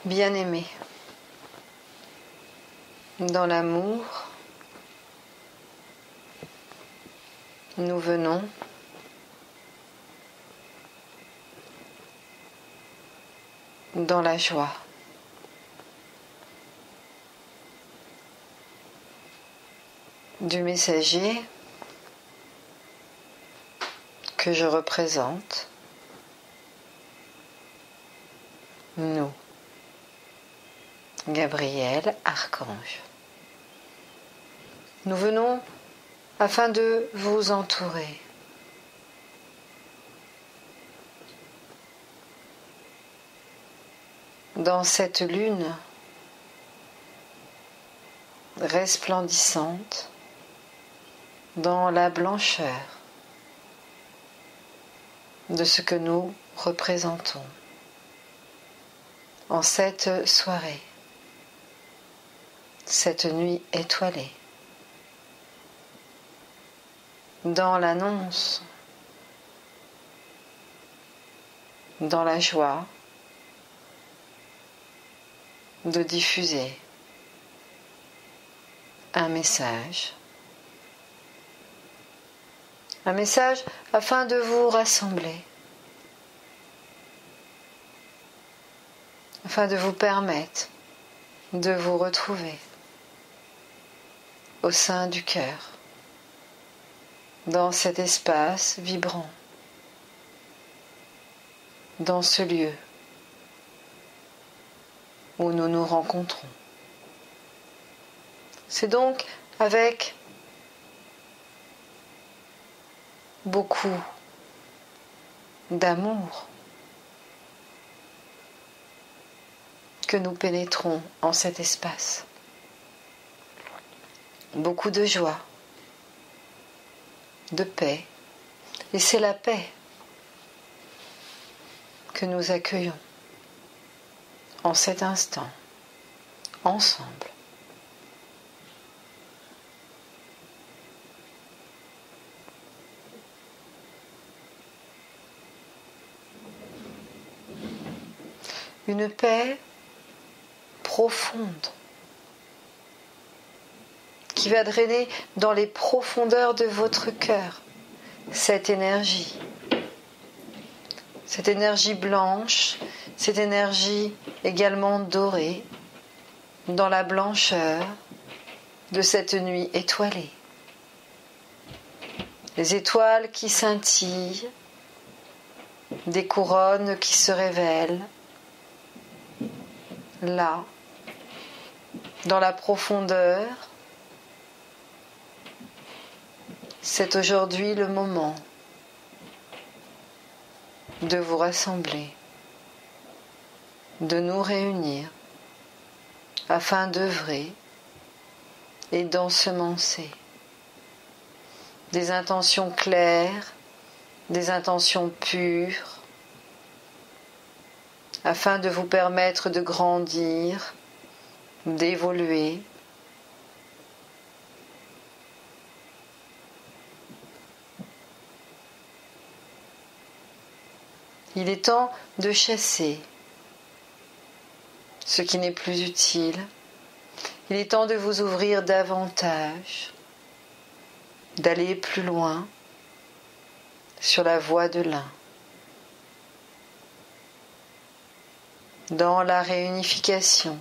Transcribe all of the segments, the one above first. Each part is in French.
Bien-aimé, dans l'amour, nous venons dans la joie. Du messager que je représente, nous, Gabriel, archange. Nous venons afin de vous entourer. Dans cette lune resplendissante, dans la blancheur de ce que nous représentons en cette soirée, cette nuit étoilée, dans l'annonce, dans la joie de diffuser un message afin de vous rassembler, afin de vous permettre de vous retrouver au sein du cœur, dans cet espace vibrant, dans ce lieu où nous nous rencontrons. C'est donc avec beaucoup d'amour que nous pénétrons en cet espace. Beaucoup de joie, de paix, et c'est la paix que nous accueillons en cet instant, ensemble. Une paix profonde qui va drainer dans les profondeurs de votre cœur cette énergie blanche, cette énergie également dorée, dans la blancheur de cette nuit étoilée. Les étoiles qui scintillent, des couronnes qui se révèlent, là, dans la profondeur, c'est aujourd'hui le moment de vous rassembler, de nous réunir afin d'œuvrer et d'ensemencer des intentions claires, des intentions pures, afin de vous permettre de grandir, d'évoluer, il est temps de chasser ce qui n'est plus utile. Il est temps de vous ouvrir davantage, d'aller plus loin sur la voie de l'un. Dans la réunification,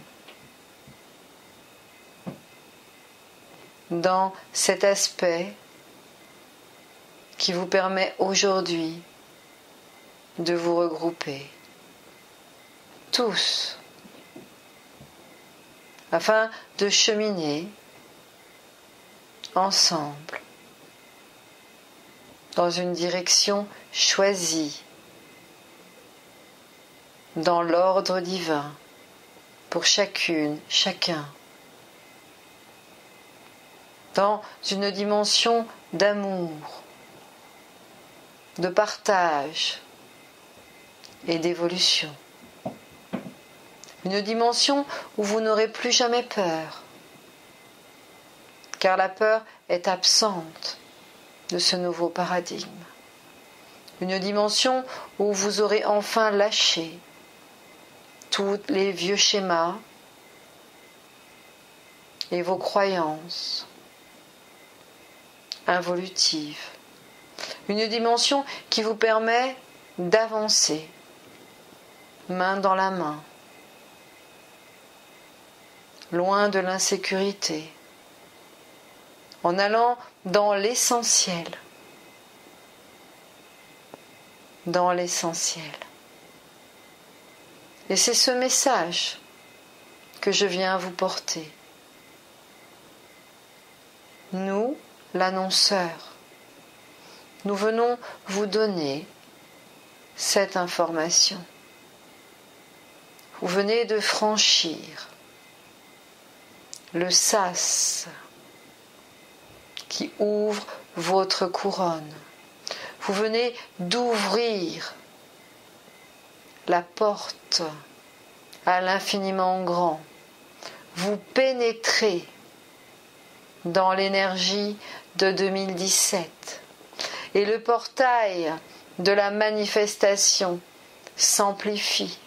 dans cet aspect qui vous permet aujourd'hui de vous regrouper tous afin de cheminer ensemble dans une direction choisie, dans l'ordre divin, pour chacune, chacun, dans une dimension d'amour, de partage et d'évolution. Une dimension où vous n'aurez plus jamais peur, car la peur est absente de ce nouveau paradigme. Une dimension où vous aurez enfin lâché tous les vieux schémas et vos croyances involutives. Une dimension qui vous permet d'avancer, main dans la main, loin de l'insécurité, en allant dans l'essentiel. Dans l'essentiel. Et c'est ce message que je viens vous porter. Nous, l'annonceur, nous venons vous donner cette information. Vous venez de franchir le sas qui ouvre votre couronne. Vous venez d'ouvrir la porte à l'infiniment grand. Vous pénétrez dans l'énergie de 2017 et le portail de la manifestation s'amplifie.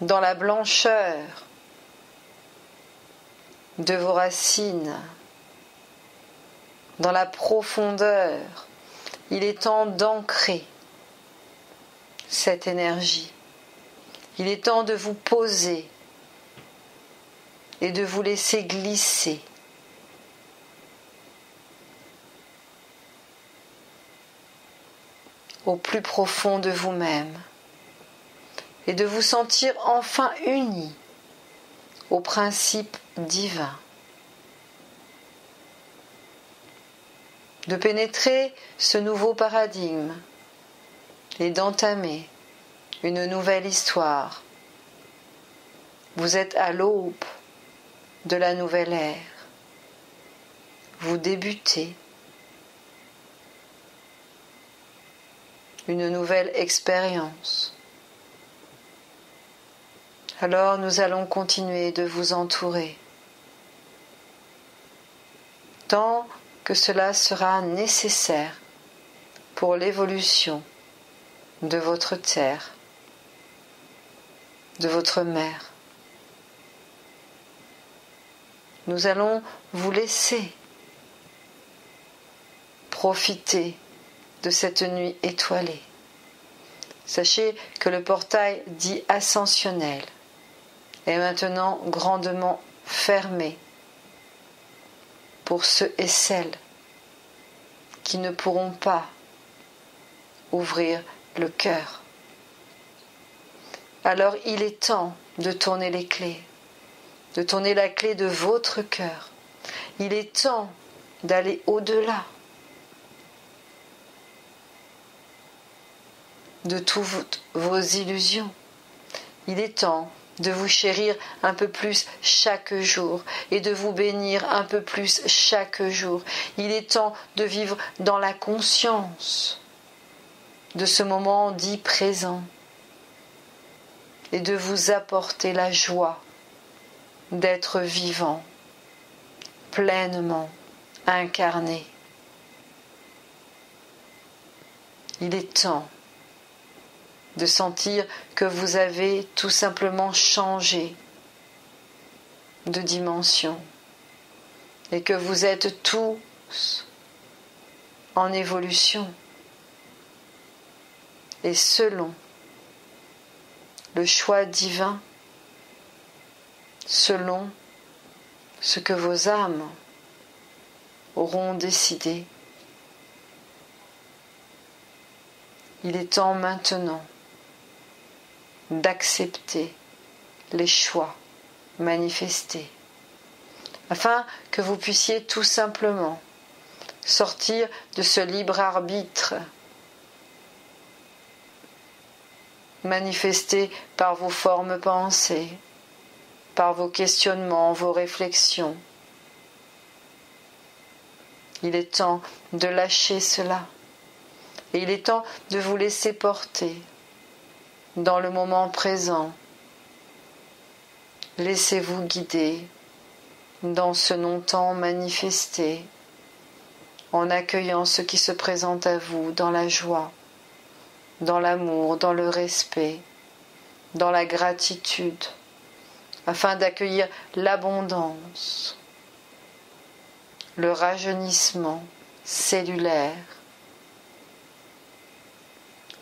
Dans la blancheur de vos racines, dans la profondeur, il est temps d'ancrer cette énergie. Il est temps de vous poser et de vous laisser glisser. Au plus profond de vous-même et de vous sentir enfin unis au principe divin. De pénétrer ce nouveau paradigme et d'entamer une nouvelle histoire. Vous êtes à l'aube de la nouvelle ère. Vous débutez une nouvelle expérience. Alors nous allons continuer de vous entourer tant que cela sera nécessaire pour l'évolution de votre terre, de votre mère. Nous allons vous laisser profiter de cette nuit étoilée. Sachez que le portail dit ascensionnel est maintenant grandement fermé pour ceux et celles qui ne pourront pas ouvrir le cœur. Alors il est temps de tourner les clés, de tourner la clé de votre cœur. Il est temps d'aller au-delà de toutes vos illusions. Il est temps de vous chérir un peu plus chaque jour et de vous bénir un peu plus chaque jour. Il est temps de vivre dans la conscience de ce moment dit présent et de vous apporter la joie d'être vivant, pleinement incarné. Il est temps de sentir que vous avez tout simplement changé de dimension et que vous êtes tous en évolution et selon le choix divin, selon ce que vos âmes auront décidé. Il est temps maintenant d'accepter les choix manifestés, afin que vous puissiez tout simplement sortir de ce libre arbitre manifesté par vos formes pensées, par vos questionnements, vos réflexions. Il est temps de lâcher cela et il est temps de vous laisser porter dans le moment présent. Laissez-vous guider dans ce non-temps manifesté, en accueillant ce qui se présente à vous dans la joie, dans l'amour, dans le respect, dans la gratitude, afin d'accueillir l'abondance, le rajeunissement cellulaire,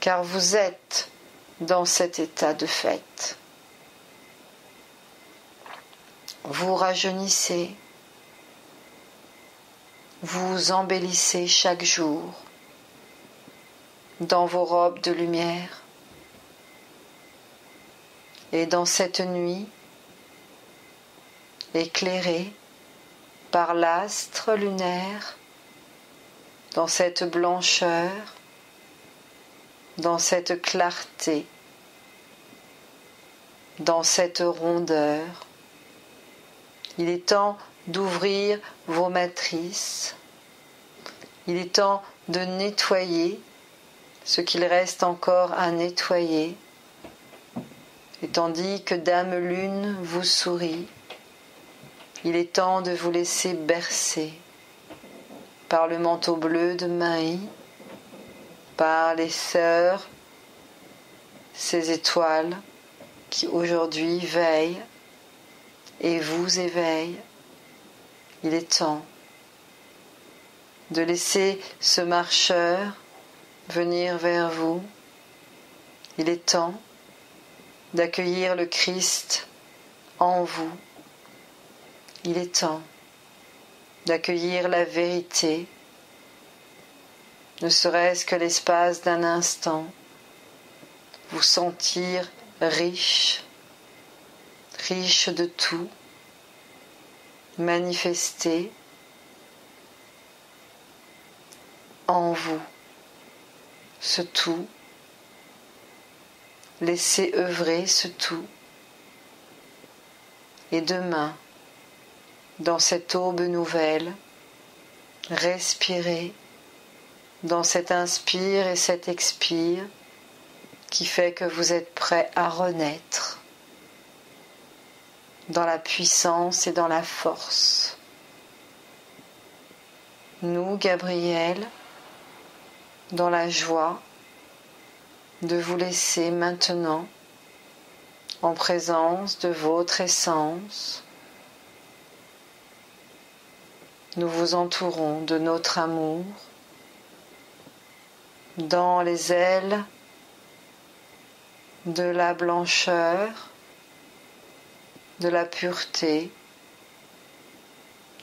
car vous êtes dans cet état de fait. Vous rajeunissez, vous embellissez chaque jour dans vos robes de lumière. Et dans cette nuit, éclairée par l'astre lunaire, dans cette blancheur, dans cette clarté, dans cette rondeur, il est temps d'ouvrir vos matrices, il est temps de nettoyer ce qu'il reste encore à nettoyer, et tandis que Dame Lune vous sourit, il est temps de vous laisser bercer par le manteau bleu de Maï, par les sœurs, ces étoiles qui aujourd'hui veillent et vous éveillent. Il est temps de laisser ce marcheur venir vers vous. Il est temps d'accueillir le Christ en vous. Il est temps d'accueillir la vérité, ne serait-ce que l'espace d'un instant, vous sentir riche, riche de tout, manifesté en vous, ce tout, laissez œuvrer ce tout, et demain, dans cette aube nouvelle, respirez dans cet inspire et cet expire qui fait que vous êtes prêt à renaître dans la puissance et dans la force. Nous, Gabriel, dans la joie de vous laisser maintenant en présence de votre essence, nous vous entourons de notre amour dans les ailes de la blancheur, de la pureté,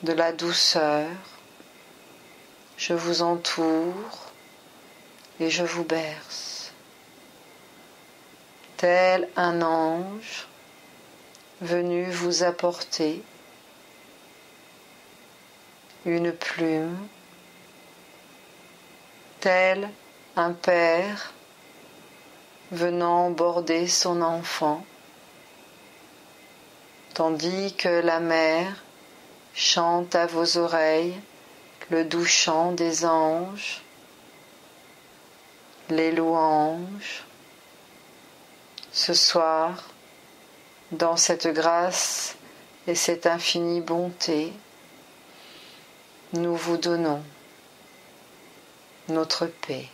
de la douceur. Je vous entoure et je vous berce, tel un ange venu vous apporter une plume, tel un père venant border son enfant, tandis que la mère chante à vos oreilles le doux chant des anges, les louanges. Ce soir, dans cette grâce et cette infinie bonté, nous vous donnons notre paix.